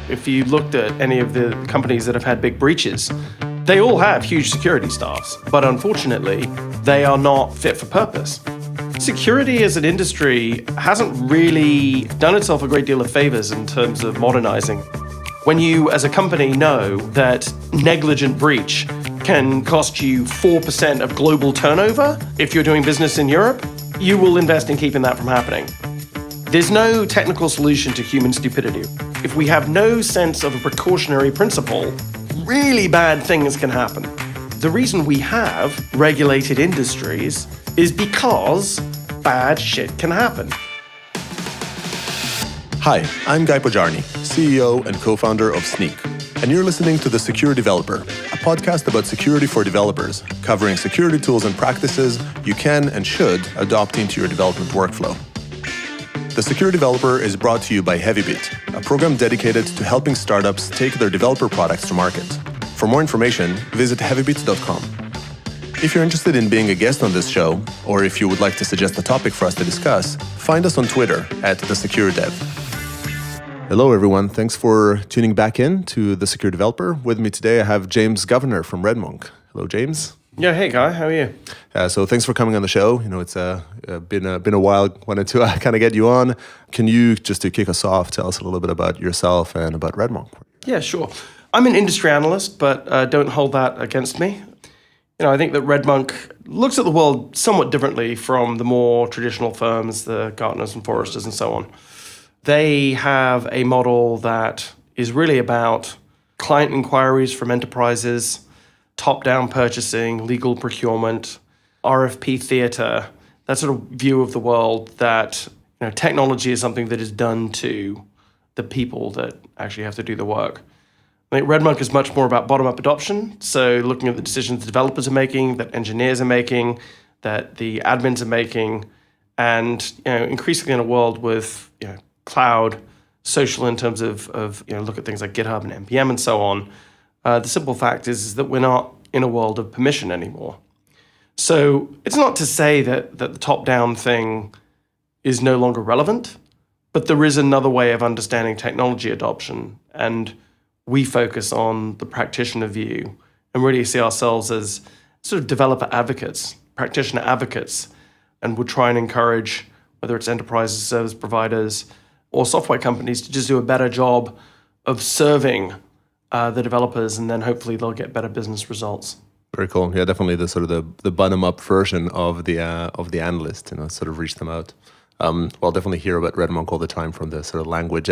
If you looked at any of the companies that have had big breaches, they all have huge security staffs, but unfortunately, they are not fit for purpose. Security as an industry hasn't really done itself a great deal of favors in terms of modernizing. When you, as a company, know that negligent breach can cost you 4% of global turnover if you're doing business in Europe, you will invest in keeping that from happening. There's no technical solution to human stupidity. If we have no sense of a precautionary principle, really bad things can happen. The reason we have regulated industries is because bad shit can happen. Hi, I'm Guy Pojarny, CEO and co-founder of Sneak, and you're listening to The Secure Developer, a podcast about security for developers, covering security tools and practices you can and should adopt into your development workflow. The Secure Developer is brought to you by Heavybit, a program dedicated to helping startups take their developer products to market. For more information, visit heavybit.com. If you're interested in being a guest on this show, or if you would like to suggest a topic for us to discuss, find us on Twitter @TheSecureDev. Hello, everyone. Thanks for tuning back in to The Secure Developer. With me today, I have James Governor from RedMonk. Hello, James. Yeah, hey, Guy. How are you? So thanks for coming on the show. You know, it's been a while. Wanted to kind of get you on. Can you, just to kick us off, tell us a little bit about yourself and about RedMonk? Yeah, sure. I'm an industry analyst, but don't hold that against me. I think that RedMonk looks at the world somewhat differently from the more traditional firms, the Gartners and Forresters and so on. They have a model that is really about client inquiries from enterprises, top-down purchasing, legal procurement, RFP theater, that sort of view of the world that technology is something that is done to the people that actually have to do the work. I think RedMonk is much more about bottom-up adoption, so looking at the decisions the developers are making, that engineers are making, that the admins are making, and increasingly in a world with cloud, social in terms of look at things like GitHub and NPM and so on. The simple fact is that we're not in a world of permission anymore. So it's not to say that the top-down thing is no longer relevant, but there is another way of understanding technology adoption, and we focus on the practitioner view and really see ourselves as sort of developer advocates, practitioner advocates, and would try and encourage, whether it's enterprises, service providers, or software companies, to just do a better job of serving the developers, and then hopefully they'll get better business results. Very cool. Yeah, definitely the sort of the bottom-up version of the Analyst, sort of reach them out. Well, definitely hear about RedMonk all the time, from the sort of language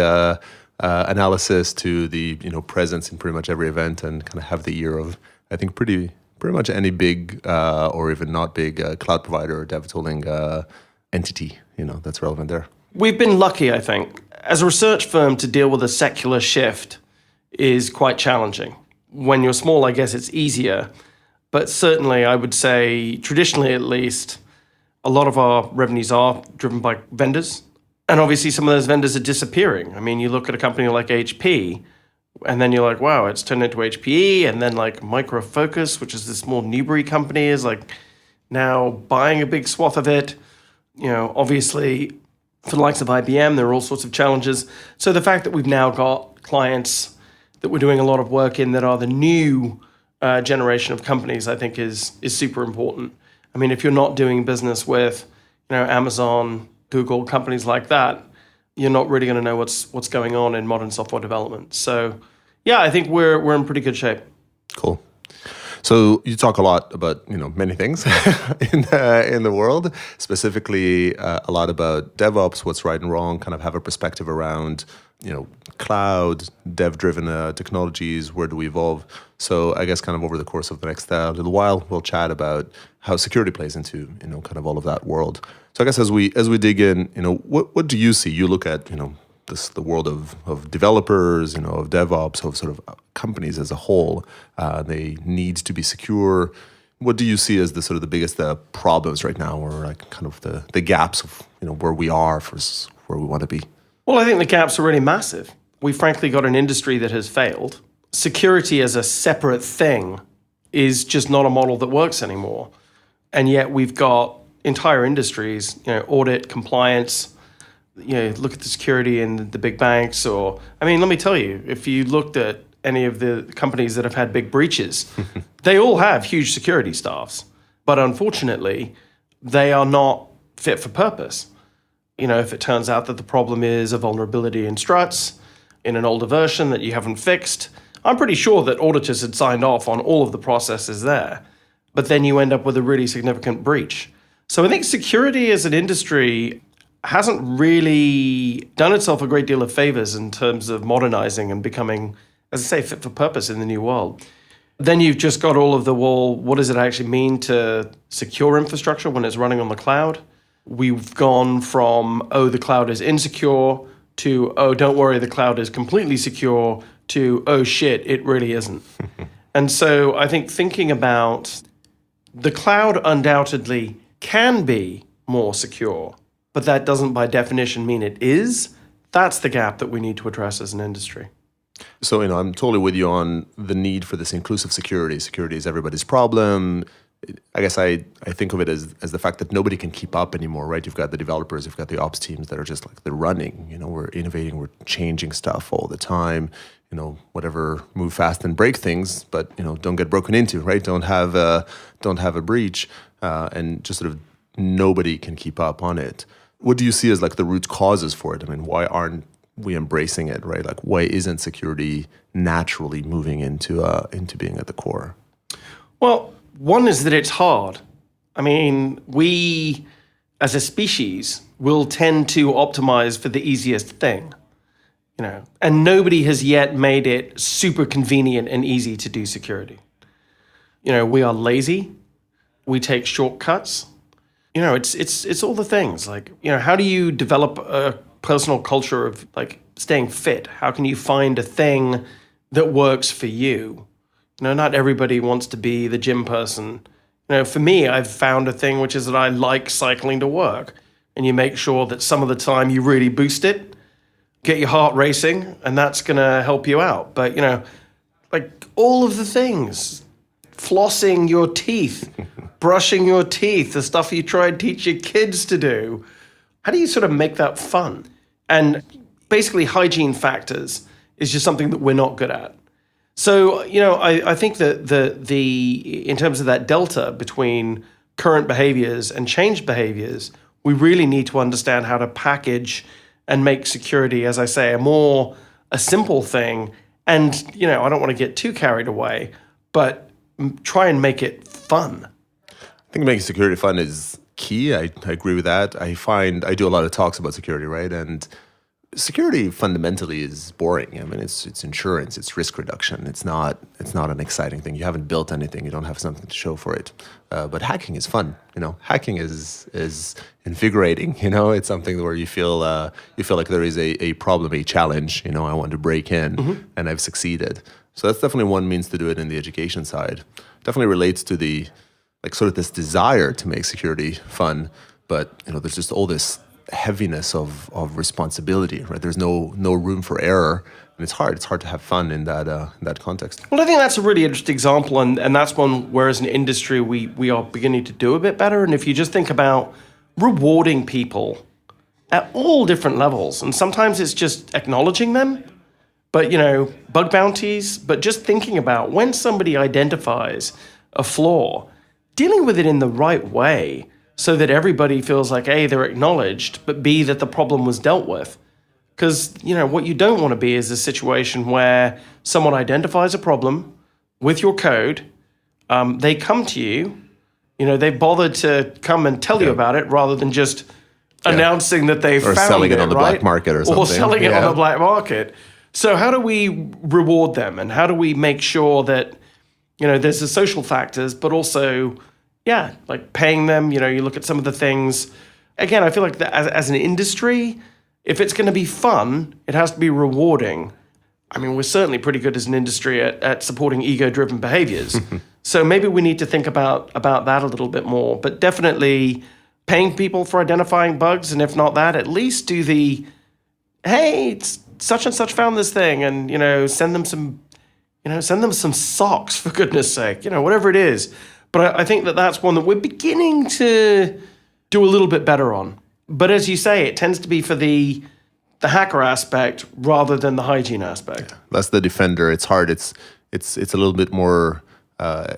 analysis to the presence in pretty much every event, and kind of have the ear of, I think, pretty much any big or even not big cloud provider or dev tooling entity that's relevant there. We've been lucky, I think. As a research firm, to deal with a secular shift is quite challenging. When you're small, I guess it's easier. But certainly, I would say, traditionally at least, a lot of our revenues are driven by vendors. And obviously, some of those vendors are disappearing. I mean, you look at a company like HP, and then you're like, wow, it's turned into HPE. And then like Micro Focus, which is this small Newbury company, is like now buying a big swath of it. Obviously, for the likes of IBM, there are all sorts of challenges. So the fact that we've now got clients that we're doing a lot of work in that are the new generation of companies, I think is super important. I mean, if you're not doing business with Amazon, Google, companies like that, you're not really going to know what's going on in modern software development. So yeah, I think we're in pretty good shape. Cool. So you talk a lot about many things in the world, specifically a lot about DevOps, what's right and wrong, kind of have a perspective around cloud, dev-driven technologies, where do we evolve? So I guess kind of over the course of the next little while, we'll chat about how security plays into kind of all of that world. So I guess as we dig in, what do you see? You look at the world of developers, of DevOps, of sort of companies as a whole. They need to be secure. What do you see as the sort of the biggest problems right now, or like kind of the gaps of where we are versus where we want to be? Well, I think the gaps are really massive. We frankly got an industry that has failed. Security as a separate thing is just not a model that works anymore. And yet we've got entire industries, audit, compliance, look at the security in the big banks, or, I mean, let me tell you, if you looked at any of the companies that have had big breaches, they all have huge security staffs. But unfortunately, they are not fit for purpose. If it turns out that the problem is a vulnerability in struts in an older version that you haven't fixed, I'm pretty sure that auditors had signed off on all of the processes there. But then you end up with a really significant breach. So I think security as an industry hasn't really done itself a great deal of favors in terms of modernizing and becoming, as I say, fit for purpose in the new world. Then you've just got all of the, what does it actually mean to secure infrastructure when it's running on the cloud? We've gone from, the cloud is insecure, to, don't worry, the cloud is completely secure, to, shit, it really isn't. And so I think thinking about the cloud undoubtedly can be more secure, but that doesn't by definition mean it is. That's the gap that we need to address as an industry. So, I'm totally with you on the need for this inclusive security. Security is everybody's problem. I guess I think of it as the fact that nobody can keep up anymore, right? You've got the developers, you've got the ops teams that are just like, they're running. We're innovating, we're changing stuff all the time. Whatever, move fast and break things, but don't get broken into, right? Don't have a breach, and just sort of nobody can keep up on it. What do you see as like the root causes for it? I mean, why aren't we embracing it, right? Like, why isn't security naturally moving into being at the core? Well, one is that it's hard. I mean, we as a species will tend to optimize for the easiest thing. And nobody has yet made it super convenient and easy to do security. We are lazy. We take shortcuts. It's all the things. Like, how do you develop a personal culture of like staying fit? How can you find a thing that works for you? Not everybody wants to be the gym person. For me, I've found a thing which is that I like cycling to work, and you make sure that some of the time you really boost it. Get your heart racing, and that's going to help you out. But, like all of the things, flossing your teeth, brushing your teeth, the stuff you try and teach your kids to do, how do you sort of make that fun? And basically hygiene factors is just something that we're not good at. So, I think that the in terms of that delta between current behaviors and changed behaviors, we really need to understand how to package and make security, as I say, a simple thing. And, I don't want to get too carried away, but try and make it fun. I think making security fun is key. I agree with that. I find I do a lot of talks about security, right? And security fundamentally is boring. I mean, it's insurance, it's risk reduction. It's not an exciting thing. You haven't built anything. You don't have something to show for it. But hacking is fun. Hacking is invigorating. It's something where you feel like there is a problem, a challenge. I want to break in, and I've succeeded. So that's definitely one means to do it in the education side. Definitely relates to the sort of this desire to make security fun. But there's just all this heaviness of responsibility, right? There's no room for error, and it's hard to have fun in that context. Well, I think that's a really interesting example, and that's one where as an industry we are beginning to do a bit better. And if you just think about rewarding people at all different levels, and sometimes it's just acknowledging them, but bug bounties, but just thinking about when somebody identifies a flaw, dealing with it in the right way, so that everybody feels like, A, they're acknowledged, but B, that the problem was dealt with. Because, what you don't want to be is a situation where someone identifies a problem with your code, they come to you, they've bothered to come and tell you about it rather than just announcing that they found it, or selling it on the black market or something. Or selling it on the black market. So how do we reward them, and how do we make sure that, there's the social factors, but also, like paying them, you look at some of the things. Again, I feel like that as an industry, if it's going to be fun, it has to be rewarding. I mean, we're certainly pretty good as an industry at supporting ego-driven behaviors. So maybe we need to think about that a little bit more. But definitely paying people for identifying bugs, and if not that, at least do the, hey, it's such and such found this thing, and, send them some socks, for goodness sake, whatever it is. But I think that that's one that we're beginning to do a little bit better on. But as you say, it tends to be for the hacker aspect rather than the hygiene aspect. Yeah. That's the defender. It's hard. It's a little bit more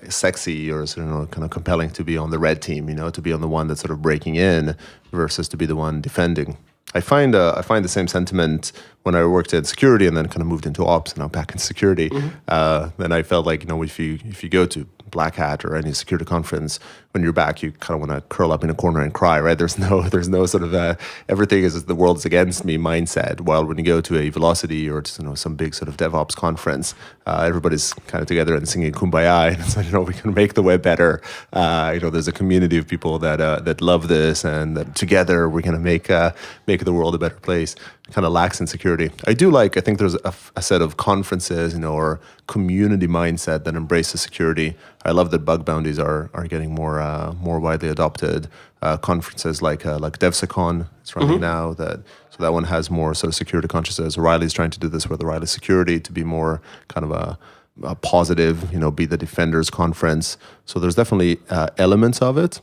sexy or kind of compelling to be on the red team, to be on the one that's sort of breaking in versus to be the one defending. I find the same sentiment when I worked in security and then kind of moved into ops and now back in security. Then I felt like, if you go to Black Hat or any security conference, when you're back, you kind of want to curl up in a corner and cry, right? There's no sort of everything is the world's against me mindset. While when you go to a Velocity or some big sort of DevOps conference, everybody's kind of together and singing Kumbaya, and so we can make the web better. There's a community of people that love this, and that together we're going to make the world a better place. Kind of lacks in security. I think there's a set of conferences, or community mindset that embraces security. I love that bug bounties are getting more widely adopted. Conferences like DevSecCon, it's running now. So that one has more sort of security consciousness. O'Reilly's trying to do this with O'Reilly Security to be more kind of a positive, be the defenders conference. So there's definitely elements of it.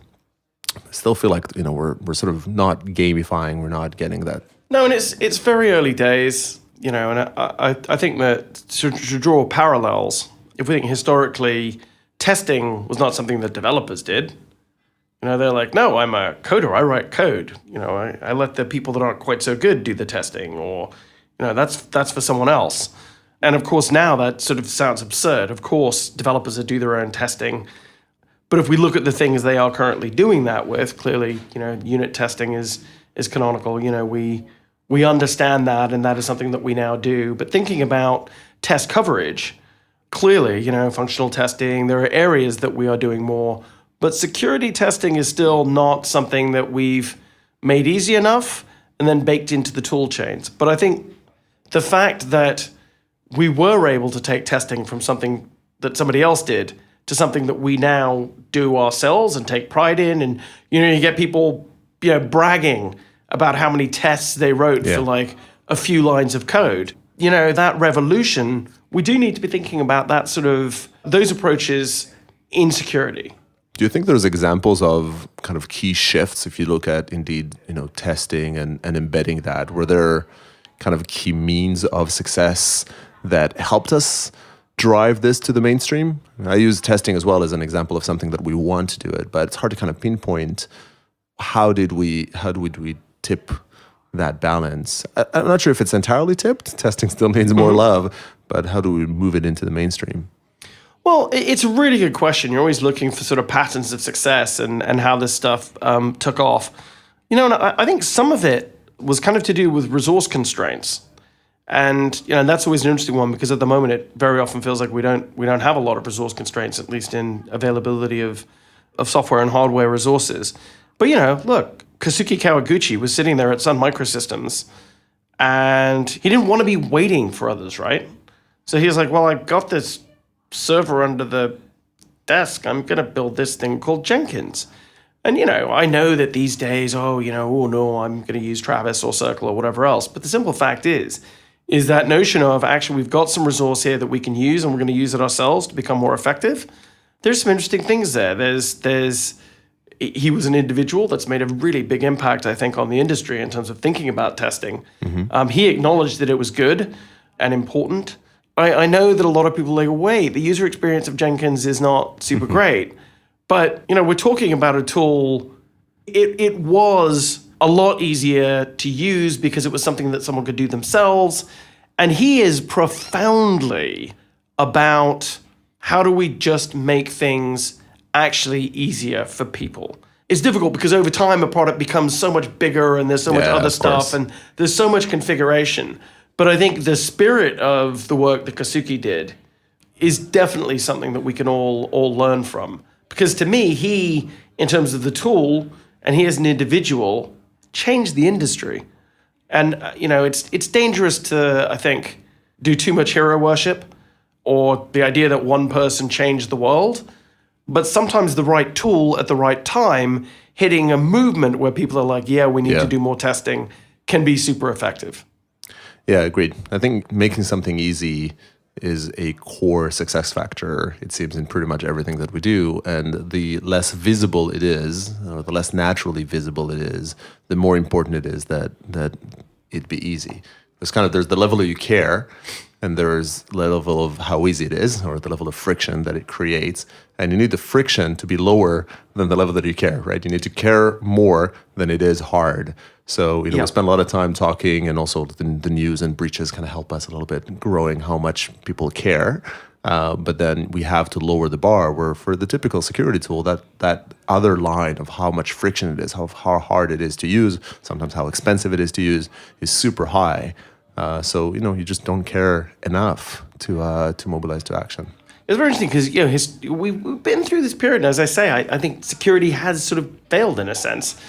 I still feel like we're sort of not gamifying. We're not getting that. No, and it's very early days, and I think that to draw parallels, if we think historically, testing was not something that developers did. They're like, no, I'm a coder. I write code. I let the people that aren't quite so good do the testing, or that's for someone else. And of course, now that sort of sounds absurd. Of course, developers do their own testing. But if we look at the things they are currently doing that with, clearly, unit testing is canonical. We understand that, and that is something that we now do. But thinking about test coverage, clearly, functional testing, there are areas that we are doing more. But security testing is still not something that we've made easy enough and then baked into the tool chains. But I think the fact that we were able to take testing from something that somebody else did to something that we now do ourselves and take pride in, and you get people bragging about how many tests they wrote for like a few lines of code. That revolution, we do need to be thinking about that those approaches in security. Do you think there's examples of kind of key shifts if you look at indeed, testing and embedding that? Were there kind of key means of success that helped us drive this to the mainstream? I use testing as well as an example of something that we want to do it, but it's hard to kind of pinpoint how did we tip that balance. I'm not sure if it's entirely tipped. Testing still needs more love, but how do we move it into the mainstream? Well, it's a really good question. You're always looking for sort of patterns of success and how this stuff took off. And I think some of it was kind of to do with resource constraints. And that's always an interesting one, because at the moment it very often feels like we don't have a lot of resource constraints, at least in availability of software and hardware resources. But look, Kazuki Kawaguchi was sitting there at Sun Microsystems, and he didn't want to be waiting for others, right? So he was like, well, I got this server under the desk. I'm going to build this thing called Jenkins. And, I know that these days, oh no, I'm going to use Travis or Circle or whatever else. But the simple fact is that notion of actually we've got some resource here that we can use, and we're going to use it ourselves to become more effective. There's some interesting things there. He was an individual that's made a really big impact, I think, on the industry in terms of thinking about testing. He acknowledged that it was good and important. I know that a lot of people are like, wait, the user experience of Jenkins is not super great. But, we're talking about a tool. It was a lot easier to use because it was something that someone could do themselves. And he is profoundly about how do we just make things actually easier for people. It's difficult because over time a product becomes so much bigger and there's so much other stuff and there's so much configuration. But I think the spirit of the work that Kazuki did is definitely something that we can all learn from. Because to me, he, in terms of the tool, and he as an individual, changed the industry. And, it's dangerous to, I think, do too much hero worship or the idea that one person changed the world. But sometimes the right tool at the right time, hitting a movement where people are like, we need to do more testing, can be super effective. Yeah, agreed. I think making something easy is a core success factor, it seems, in pretty much everything that we do. And the less visible it is, or the less naturally visible it is, the more important it is that it be easy. There's the level of you care, and there's the level of how easy it is, or the level of friction that it creates. And you need the friction to be lower than the level that you care, right? You need to care more than it is hard. So, we spend a lot of time talking, and also the news and breaches kind of help us a little bit growing how much people care. But then we have to lower the bar, where for the typical security tool, that other line of how much friction it is, how hard it is to use, sometimes how expensive it is to use, is super high. So you just don't care enough to mobilize to action. It's very interesting because we've been through this period, and as I say, I think security has sort of failed in a sense.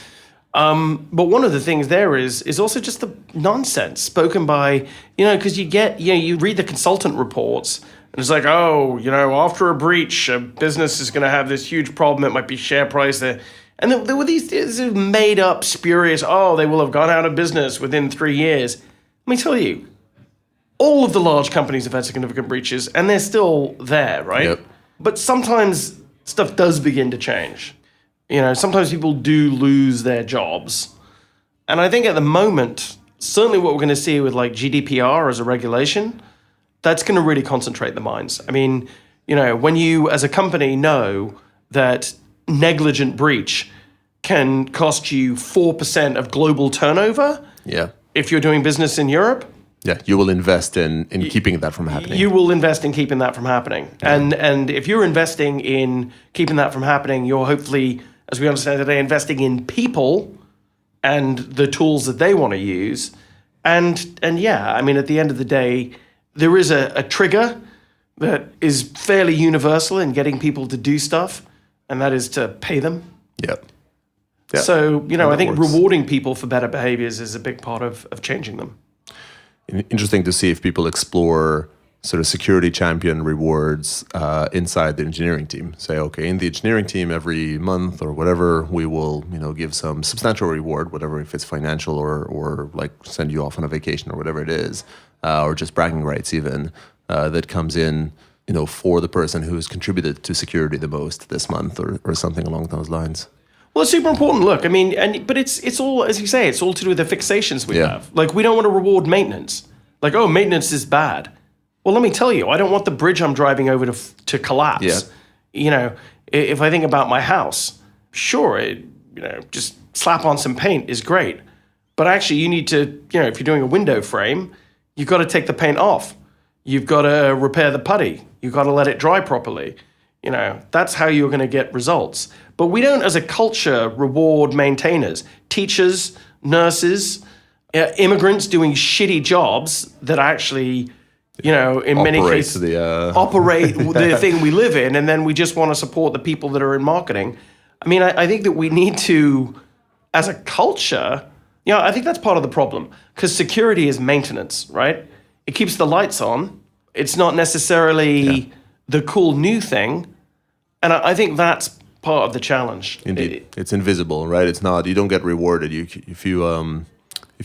But one of the things there is also just the nonsense spoken by because you read the consultant reports, and it's like, after a breach, a business is going to have this huge problem. It might be share price there. And there were these made up, spurious, they will have gone out of business within 3 years. Let me tell you, all of the large companies have had significant breaches, and they're still there, right? Yep. But sometimes stuff does begin to change. Sometimes people do lose their jobs. And I think at the moment, certainly what we're going to see with like GDPR as a regulation, that's going to really concentrate the minds. I mean, when you as a company know that negligent breach can cost you 4% of global turnover, if you're doing business in Europe, you will invest in keeping that from happening. You will invest in keeping that from happening. Yeah. And if you're investing in keeping that from happening, you're hopefully, as we understand today, investing in people and the tools that they want to use. And at the end of the day, there is a trigger that is fairly universal in getting people to do stuff, and that is to pay them. Yeah. So, I think rewarding people for better behaviors is a big part of changing them. Interesting to see if people explore sort of security champion rewards inside the engineering team. Say, okay, in the engineering team every month or whatever, we will, give some substantial reward, whatever, if it's financial or like send you off on a vacation or whatever it is, or just bragging rights even, that comes in, for the person who has contributed to security the most this month or something along those lines. Well, it's super important. Look, I mean, but it's all, as you say, it's all to do with the fixations we have. Like, we don't want to reward maintenance. Like, maintenance is bad. Well, let me tell you, I don't want the bridge I'm driving over to collapse. Yeah. If I think about my house, sure, just slap on some paint is great. But actually, you need to, if you're doing a window frame, you've got to take the paint off. You've got to repair the putty. You've got to let it dry properly. That's how you're going to get results. But we don't, as a culture, reward maintainers, teachers, nurses, immigrants doing shitty jobs that actually, in many cases, operate the thing we live in, and then we just want to support the people that are in marketing. I mean, I think that we need to, as a culture, I think that's part of the problem, because security is maintenance, right? It keeps the lights on. It's not necessarily the cool new thing, and I think that's part of the challenge. Indeed, it's invisible, right? It's not. You don't get rewarded. If you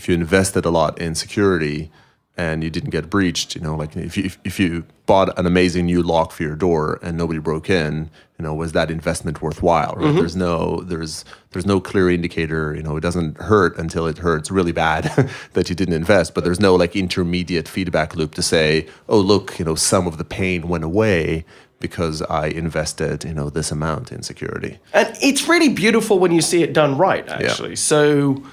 invested a lot in security and you didn't get breached, like if you bought an amazing new lock for your door and nobody broke in, was that investment worthwhile? Right? Mm-hmm. There's no clear indicator. It doesn't hurt until it hurts really bad that you didn't invest. But there's no like intermediate feedback loop to say, oh look, some of the pain went away because I invested, this amount in security. And it's really beautiful when you see it done right, actually. Yeah. So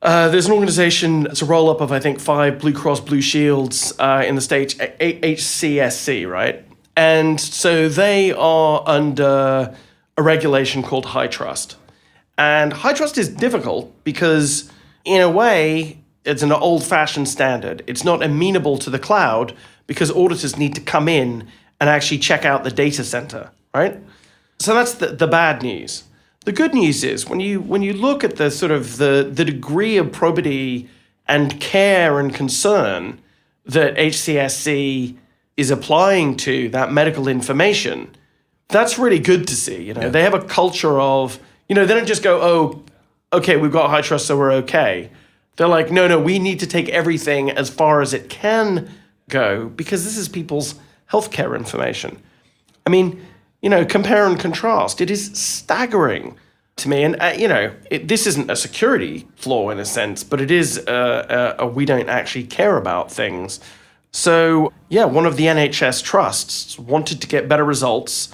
there's an organization, it's a roll-up of, I think, 5 Blue Cross Blue Shields in the States, HCSC, right? And so they are under a regulation called high trust. And high trust is difficult because, in a way, it's an old-fashioned standard. It's not amenable to the cloud because auditors need to come in and actually check out the data center, right? So that's the bad news. The good news is when you look at the sort of the degree of probity and care and concern that HCSC is applying to that medical information, that's really good to see. They have a culture of, they don't just go, oh, okay, we've got high trust, so we're okay. They're like, no, we need to take everything as far as it can go because this is people's healthcare information. I mean, compare and contrast. It is staggering to me. And, this isn't a security flaw in a sense, but it is a we don't actually care about things. So, one of the NHS trusts wanted to get better results.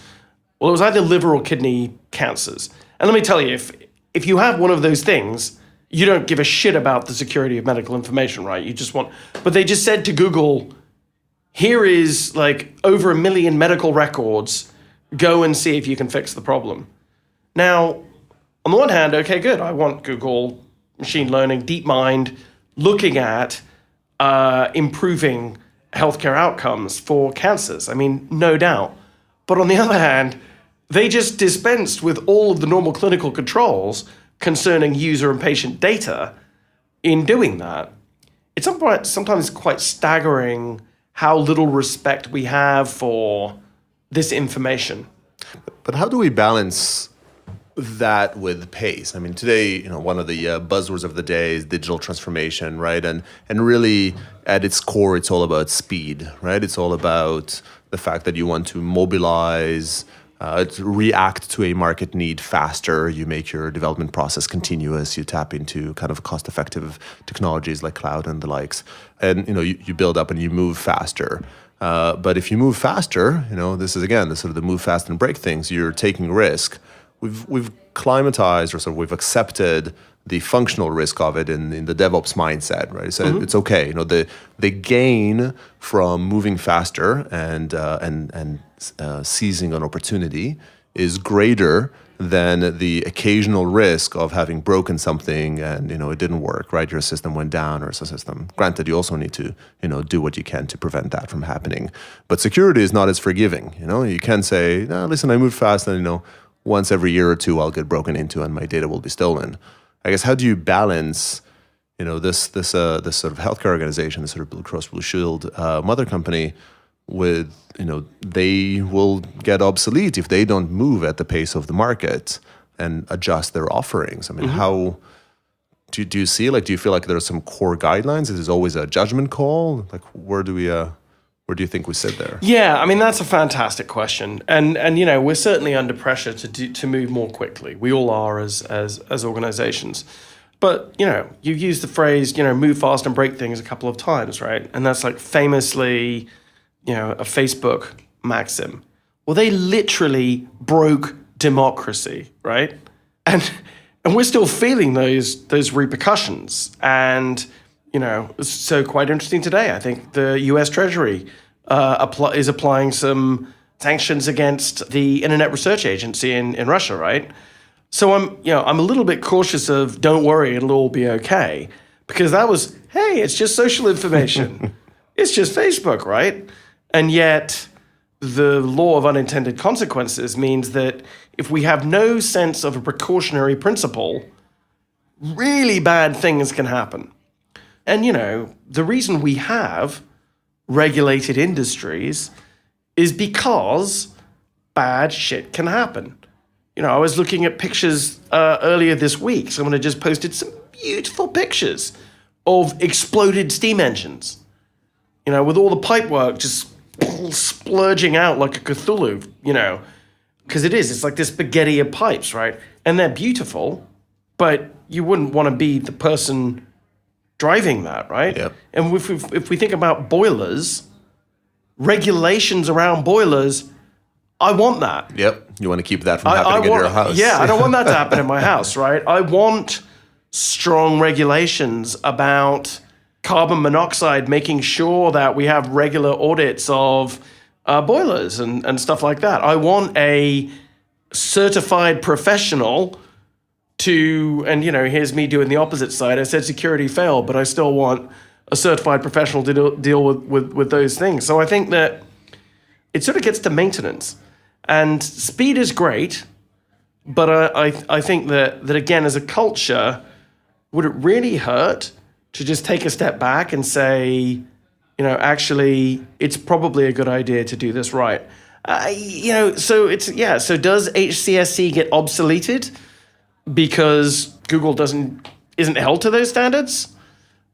Well, it was either liver or kidney cancers. And let me tell you, if you have one of those things, you don't give a shit about the security of medical information, right? You just want... But they just said to Google, here is like over 1 million medical records. Go and see if you can fix the problem. Now, on the one hand, okay, good. I want Google, machine learning, DeepMind, looking at improving healthcare outcomes for cancers. I mean, no doubt. But on the other hand, they just dispensed with all of the normal clinical controls concerning user and patient data in doing that. It's sometimes quite staggering how little respect we have for this information. But how do we balance that with pace? I mean, today, one of the buzzwords of the day is digital transformation, right? And really, at its core, it's all about speed, right? It's all about the fact that you want to mobilize, to react to a market need faster. You make your development process continuous. You tap into kind of cost-effective technologies like cloud and the likes. And, you build up and you move faster. But if you move faster, this is, again, the sort of the move fast and break things. You're taking risk. We've climatized, or sort of we've accepted the functional risk of it in the DevOps mindset, right? So it's okay. The gain from moving faster and seizing an opportunity is greater than the occasional risk of having broken something and it didn't work, right? Your system went down or system. Granted, you also need to do what you can to prevent that from happening. But security is not as forgiving. You can say, no, listen, I moved fast, and once every year or two I'll get broken into and my data will be stolen. I guess, how do you balance, this sort of healthcare organization, this sort of Blue Cross Blue Shield mother company, with they will get obsolete if they don't move at the pace of the market and adjust their offerings. I mean, how do you see? Do you feel like there are some core guidelines? Is it always a judgment call? Where do you think we sit there? Yeah, I mean, that's a fantastic question, and we're certainly under pressure to move more quickly. We all are as organizations, but you used the phrase move fast and break things a couple of times, right? And that's famously a Facebook maxim. Well, they literally broke democracy, right? And we're still feeling those repercussions. And so quite interesting today. I think the U.S. Treasury is applying some sanctions against the Internet Research Agency in Russia, right? So I'm a little bit cautious of don't worry, it'll all be okay, because that was, hey, it's just social information. It's just Facebook, right? And yet the law of unintended consequences means that if we have no sense of a precautionary principle, really bad things can happen. And, the reason we have regulated industries is because bad shit can happen. I was looking at pictures earlier this week. Someone had just posted some beautiful pictures of exploded steam engines, with all the pipework just splurging out like a Cthulhu, because it's like this spaghetti of pipes, right? And they're beautiful, but you wouldn't want to be the person driving that, right? Yep. And if we think about boilers, regulations around boilers, I want that. Yep. You want to keep that from happening in your house. Yeah, I don't want that to happen in my house, right? I want strong regulations about carbon monoxide, making sure that we have regular audits of boilers and stuff like that. I want a certified professional and here's me doing the opposite side. I said security failed, but I still want a certified professional to deal with those things. So I think that it sort of gets to maintenance. And speed is great, but I think that again, as a culture, would it really hurt to just take a step back and say, actually, it's probably a good idea to do this right. So does HCSC get obsoleted because Google isn't held to those standards?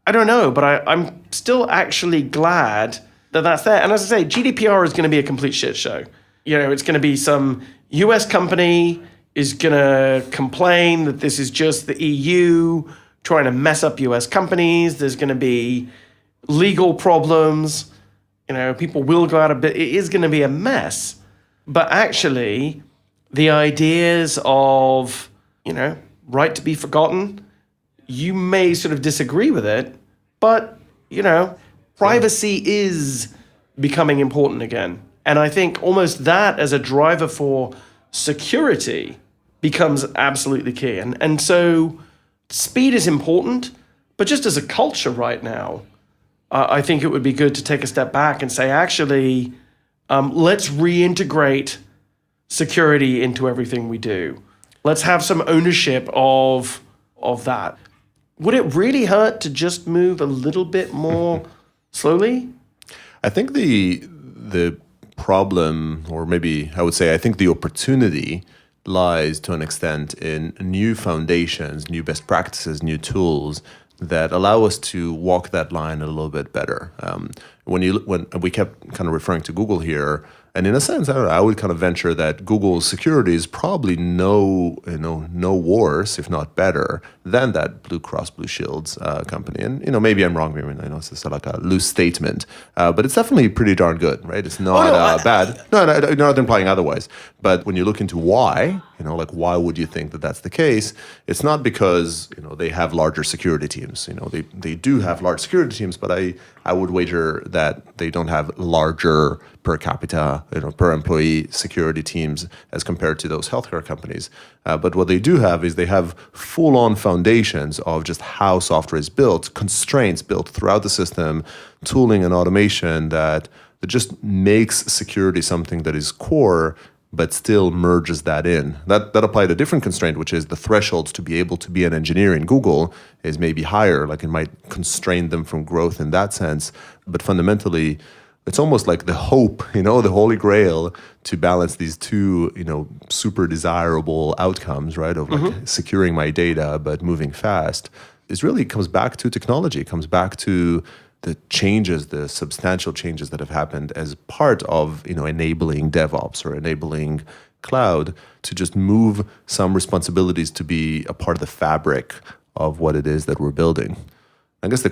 I don't know, but I'm still actually glad that's there. And as I say, GDPR is going to be a complete shit show. It's going to be some US company is going to complain that this is just the EU trying to mess up US companies. There's going to be legal problems. People will go out of business. It is going to be a mess. But actually, the ideas of, right to be forgotten, you may sort of disagree with it, but, privacy is becoming important again. And I think almost that as a driver for security becomes absolutely key. And so speed is important, but just as a culture right now, I think it would be good to take a step back and say, actually, let's reintegrate security into everything we do. Let's have some ownership of that. Would it really hurt to just move a little bit more slowly? I think the problem, or maybe I would say I think the opportunity lies to an extent in new foundations, new best practices, new tools that allow us to walk that line a little bit better. When we kept kind of referring to Google here, and in a sense, I would kind of venture that Google's security is probably no worse, if not better, than that Blue Cross Blue Shields company. And maybe I'm wrong. I know it's just like a loose statement, but it's definitely pretty darn good, right? It's not bad. No, not implying otherwise. But when you look into why, why would you think that that's the case? It's not because they have larger security teams. They do have large security teams, but I would wager that they don't have larger per capita, per employee security teams as compared to those healthcare companies. But what they do have is they have full-on foundations of just how software is built, constraints built throughout the system, tooling and automation that just makes security something that is core, but still merges that in. That applied a different constraint, which is the thresholds to be able to be an engineer in Google is maybe higher. Like it might constrain them from growth in that sense. But fundamentally, it's almost like the hope, the holy grail to balance these two, super desirable outcomes, right? Of like securing my data, but moving fast. It really comes back to technology. It comes back to the changes, the substantial changes that have happened as part of, enabling DevOps or enabling cloud to just move some responsibilities to be a part of the fabric of what it is that we're building. I guess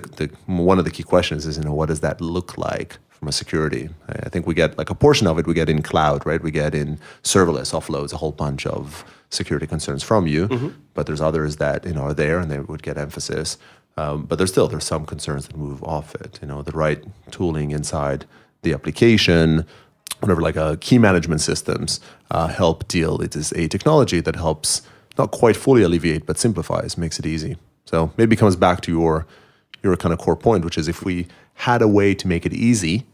one of the key questions is, what does that look like from a security? I think we get like a portion of it we get in cloud, right? We get in serverless offloads, a whole bunch of security concerns from you, but there's others that, are there and they would get emphasis. But there's some concerns that move off it. The right tooling inside the application, whatever, like key management systems help deal. It is a technology that helps not quite fully alleviate, but simplifies, makes it easy. So maybe it comes back to your kind of core point, which is if we had a way to make it easy,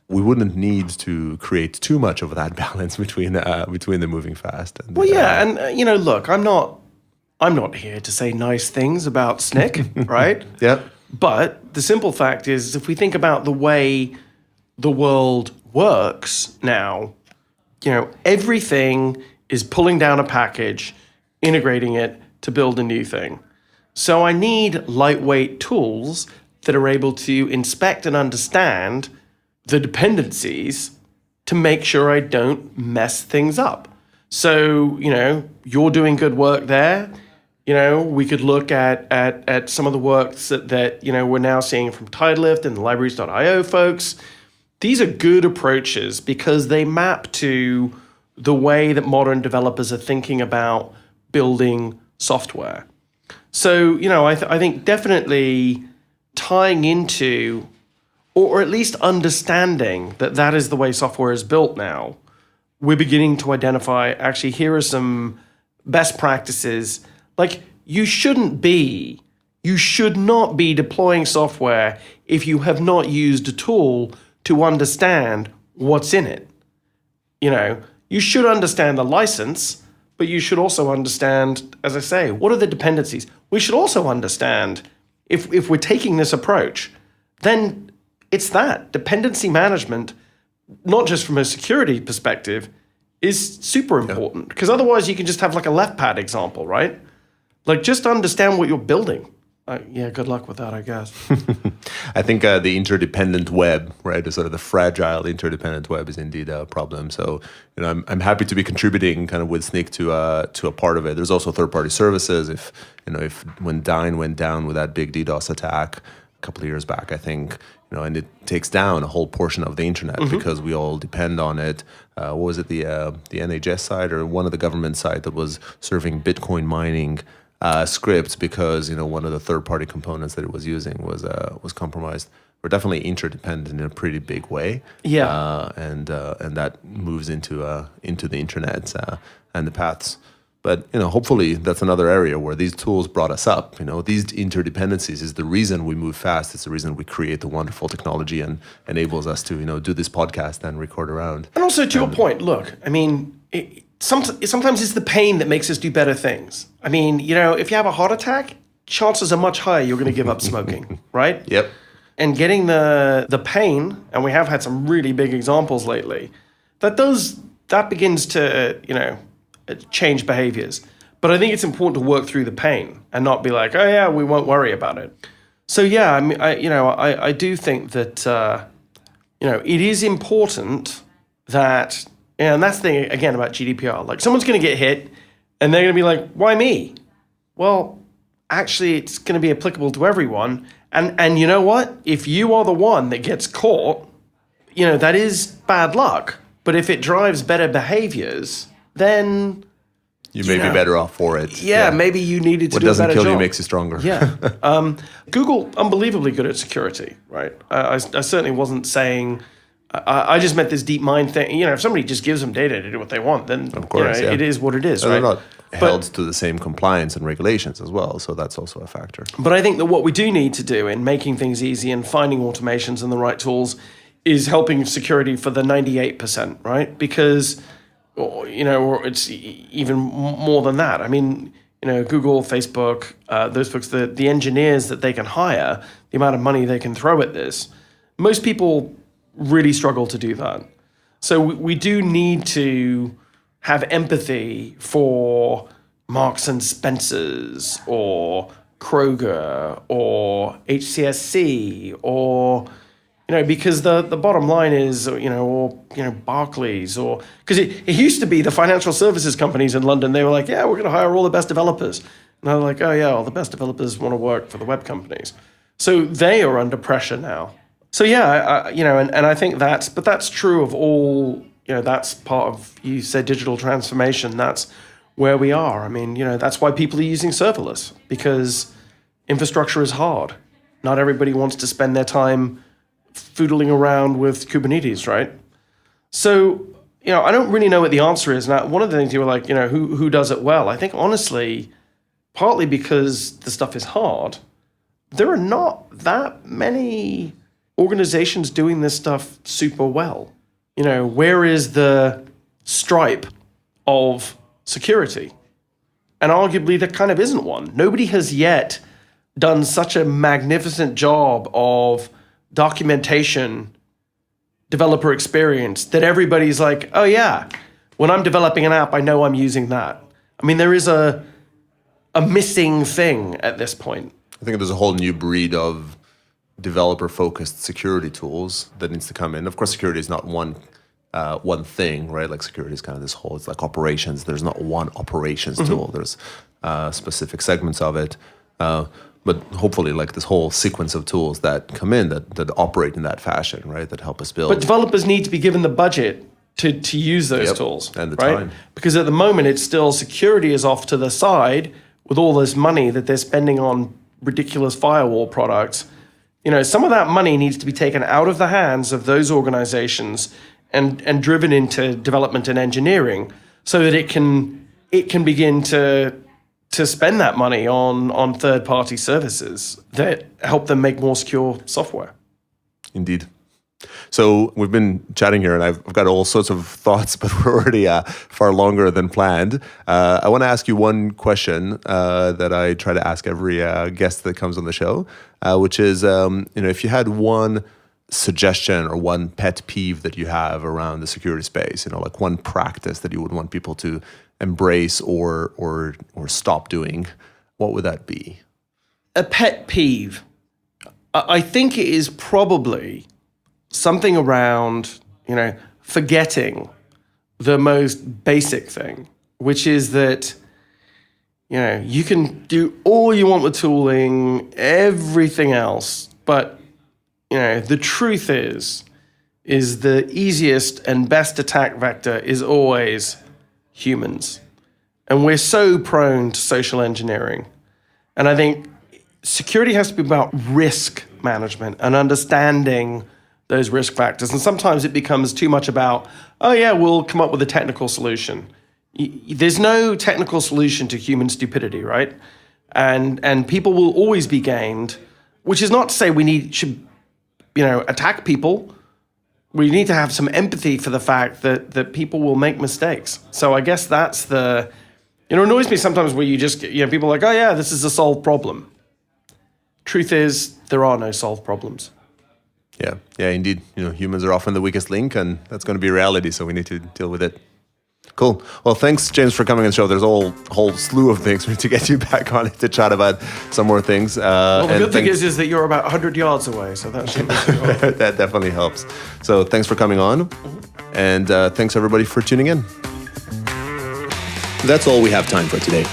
we wouldn't need to create too much of that balance between the moving fast. And, look, I'm not here to say nice things about SNCC, right? Yeah. But the simple fact is, if we think about the way the world works now, everything is pulling down a package, integrating it to build a new thing. So I need lightweight tools that are able to inspect and understand the dependencies to make sure I don't mess things up. So, you're doing good work there. We could look at some of the works that we're now seeing from Tidelift and the libraries.io folks. These are good approaches because they map to the way that modern developers are thinking about building software. So, I think definitely tying into, or at least understanding that is the way software is built now, we're beginning to identify, actually, here are some best practices. Like, you should not be deploying software if you have not used a tool to understand what's in it. You should understand the license, but you should also understand, as I say, what are the dependencies? We should also understand, if we're taking this approach, then it's that. Dependency management, not just from a security perspective, is super important. Because otherwise you can just have like a left pad example, right? Like, just understand what you're building. Good luck with that, I guess. I think the interdependent web, right, the sort of the fragile interdependent web is indeed a problem. So, I'm happy to be contributing kind of with Snyk to a part of it. There's also third-party services. If when Dyn went down with that big DDoS attack a couple of years back, I think, and it takes down a whole portion of the internet because we all depend on it. What was it, the NHS side or one of the government side that was serving Bitcoin mining scripts because one of the third-party components that it was using was compromised. We're definitely interdependent in a pretty big way. Yeah, and that moves into the internet and the paths. But hopefully that's another area where these tools brought us up. These interdependencies is the reason we move fast. It's the reason we create the wonderful technology and enables us to do this podcast and record around. and also to your point, look, I mean, sometimes it's the pain that makes us do better things. I mean, if you have a heart attack, chances are much higher you're going to give up smoking, right? Yep. And getting the pain, and we have had some really big examples lately, that begins to change behaviors. But I think it's important to work through the pain and not be like, oh yeah, we won't worry about it. So yeah, I mean, I do think that it is important that, and that's the thing again about GDPR. Like someone's going to get hit, and they're going to be like, why me? Well, actually, it's going to be applicable to everyone. And you know what? If you are the one that gets caught, that is bad luck. But if it drives better behaviors, then you may be better off for it. Yeah, maybe you needed to do a better job. What doesn't kill you makes you stronger. Yeah. Google, unbelievably good at security, right? I certainly wasn't saying... I just meant this deep mind thing. If somebody just gives them data to do what they want, then of course, it is what it is, right? They're not held to the same compliance and regulations as well, so that's also a factor. But I think that what we do need to do in making things easy and finding automations and the right tools is helping security for the 98%, right? Because, or it's even more than that. I mean, Google, Facebook, those folks, the engineers that they can hire, the amount of money they can throw at this, most people really struggle to do that. So we do need to have empathy for Marks and Spencer's or Kroger or HCSC or, because the bottom line is, or Barclays or, because it used to be the financial services companies in London, they were like, yeah, we're going to hire all the best developers. And they're like, oh yeah, all the best developers want to work for the web companies. So they are under pressure now. So yeah, and I think that's true of all, that's part of, you said digital transformation, that's where we are. I mean, that's why people are using serverless, because infrastructure is hard. Not everybody wants to spend their time foodling around with Kubernetes, right? So, I don't really know what the answer is. Now, one of the things you were like, who does it well? I think honestly, partly because the stuff is hard, there are not that many organizations doing this stuff super well. Where is the Stripe of security? And arguably there kind of isn't one. Nobody has yet done such a magnificent job of documentation, developer experience, that everybody's like, oh yeah, when I'm developing an app, I know I'm using that. I mean, there is a missing thing at this point. I think there's a whole new breed of developer-focused security tools that needs to come in. Of course, security is not one thing, right? Like security is kind of this whole, it's like operations. There's not one operations tool. There's specific segments of it. But hopefully like this whole sequence of tools that come in that operate in that fashion, right? That help us build. But developers need to be given the budget to use those tools. And the right? time. Because at the moment, it's still security is off to the side with all this money that they're spending on ridiculous firewall products. Some of that money needs to be taken out of the hands of those organizations and driven into development and engineering so that it can begin to spend that money on third-party services that help them make more secure software. Indeed. So we've been chatting here, and I've got all sorts of thoughts, but we're already far longer than planned. I want to ask you one question that I try to ask every guest that comes on the show, which is, if you had one suggestion or one pet peeve that you have around the security space, like one practice that you would want people to embrace or stop doing, what would that be? A pet peeve. I think it is probably something around, forgetting the most basic thing, which is that, you can do all you want with tooling, everything else, but, the truth is the easiest and best attack vector is always humans. And we're so prone to social engineering. And I think security has to be about risk management and understanding those risk factors. And sometimes it becomes too much about, we'll come up with a technical solution. There's no technical solution to human stupidity, right? And people will always be gained, which is not to say should attack people. We need to have some empathy for the fact that people will make mistakes. So I guess that's it annoys me sometimes where you just get, people are like, this is a solved problem. Truth is, there are no solved problems. Yeah, indeed. Humans are often the weakest link, and that's going to be reality, so we need to deal with it. Cool. Well, thanks, James, for coming on the show. There's a whole slew of things to get you back on it to chat about some more things. The good thing is that you're about 100 yards away, so that should be too That definitely helps. So thanks for coming on, and thanks, everybody, for tuning in. That's all we have time for today.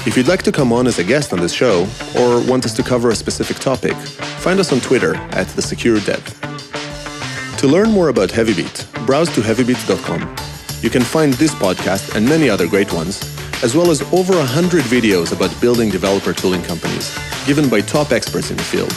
If you'd like to come on as a guest on this show, or want us to cover a specific topic, find us on Twitter @TheSecureDev. To learn more about Heavybit, browse to heavybit.com. You can find this podcast and many other great ones, as well as over 100 videos about building developer tooling companies, given by top experts in the field.